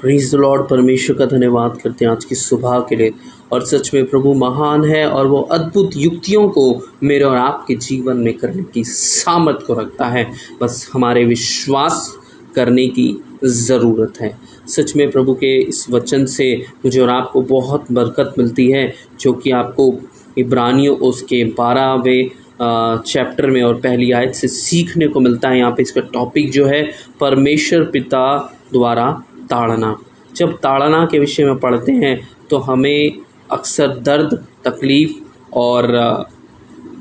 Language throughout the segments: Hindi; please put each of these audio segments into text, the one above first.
Praise the Lord. परमेश्वर का धन्यवाद करते हैं आज की सुबह के लिए। और सच में प्रभु महान है और वो अद्भुत युक्तियों को मेरे और आपके जीवन में करने की सामर्थ को रखता है। बस हमारे विश्वास करने की ज़रूरत है। सच में प्रभु के इस वचन से मुझे और आपको बहुत बरकत मिलती है, जो कि आपको इब्रानियों उसके 12वें चैप्टर में और पहली आयत से सीखने को मिलता है। यहाँ पे इसका टॉपिक जो है परमेश्वर पिता द्वारा ताड़ना। जब ताड़ना के विषय में पढ़ते हैं तो हमें अक्सर दर्द, तकलीफ़ और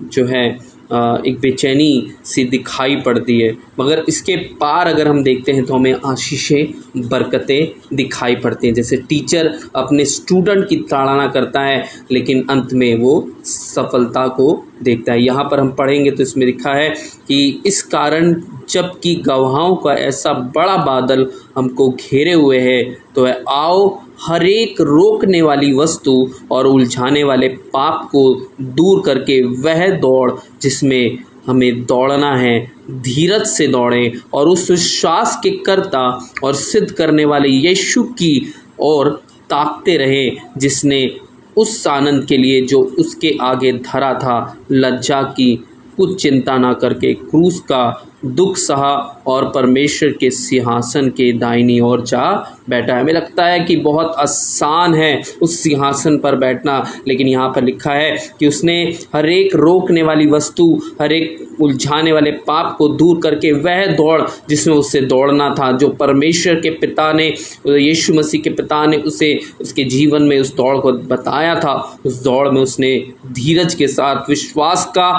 जो है एक बेचैनी सी दिखाई पड़ती है, मगर इसके पार अगर हम देखते हैं तो हमें आशीषें, बरकतें दिखाई पड़ती हैं। जैसे टीचर अपने स्टूडेंट की ताड़ना करता है लेकिन अंत में वो सफलता को देखता है। यहाँ पर हम पढ़ेंगे तो इसमें लिखा है कि इस कारण जबकि गवाहों का ऐसा बड़ा बादल हमको घेरे हुए है, तो आओ हर एक रोकने वाली वस्तु और उलझाने वाले पाप को दूर करके वह दौड़ जिसमें हमें दौड़ना है, धीरज से दौड़ें और उस विश्वास के कर्ता और सिद्ध करने वाले यीशु की ओर ताकते रहें, जिसने उस आनंद के लिए जो उसके आगे धरा था लज्जा की कुछ चिंता ना करके क्रूस का दुख सहा और परमेश्वर के सिंहासन के दाहिनी ओर जा बैठा है। हमें लगता है कि बहुत आसान है उस सिंहासन पर बैठना, लेकिन यहाँ पर लिखा है कि उसने हर एक रोकने वाली वस्तु, हर एक उलझाने वाले पाप को दूर करके वह दौड़ जिसमें उससे दौड़ना था, जो परमेश्वर के पिता ने, यीशु मसीह के पिता ने उसे उसके जीवन में उस दौड़ को बताया था, उस दौड़ में उसने धीरज के साथ विश्वास का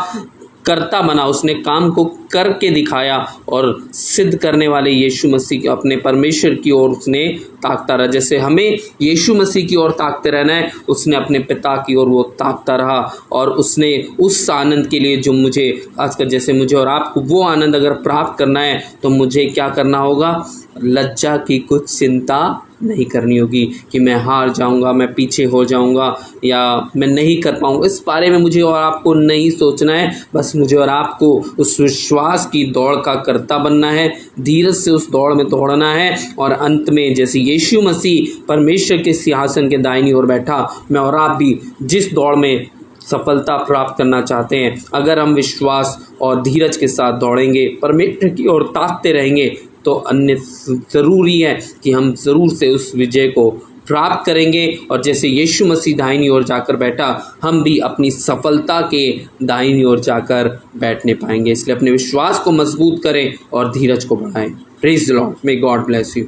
करता बना, उसने काम को करके दिखाया और सिद्ध करने वाले यीशु मसीह अपने परमेश्वर की ओर उसने ताकता रहा। जैसे हमें यीशु मसीह की ओर ताकते रहना है, उसने अपने पिता की ओर वो ताकता रहा और उसने उस आनंद के लिए जो मुझे, खासकर जैसे मुझे और आपको वो आनंद अगर प्राप्त करना है तो मुझे क्या करना होगा? लज्जा की कुछ चिंता नहीं करनी होगी कि मैं हार जाऊंगा, मैं पीछे हो जाऊंगा या मैं नहीं कर पाऊंगा। इस बारे में मुझे और आपको नहीं सोचना है। बस मुझे और आपको उस विश्वास की दौड़ का कर्ता बनना है, धीरज से उस दौड़ में दौड़ना है और अंत में जैसे यीशु मसीह परमेश्वर के सिंहासन के दाहिनी ओर बैठा, मैं और आप भी जिस दौड़ में सफलता प्राप्त करना चाहते हैं, अगर हम विश्वास और धीरज के साथ दौड़ेंगे, परमेश्वर की ओर ताकते रहेंगे, तो अन्य ज़रूरी है कि हम ज़रूर से उस विजय को प्राप्त करेंगे। और जैसे यीशु मसीह दाहिनी ओर जाकर बैठा, हम भी अपनी सफलता के दाहिनी ओर जाकर बैठने पाएंगे। इसलिए अपने विश्वास को मजबूत करें और धीरज को बढ़ाएं। Praise the Lord. May God bless you.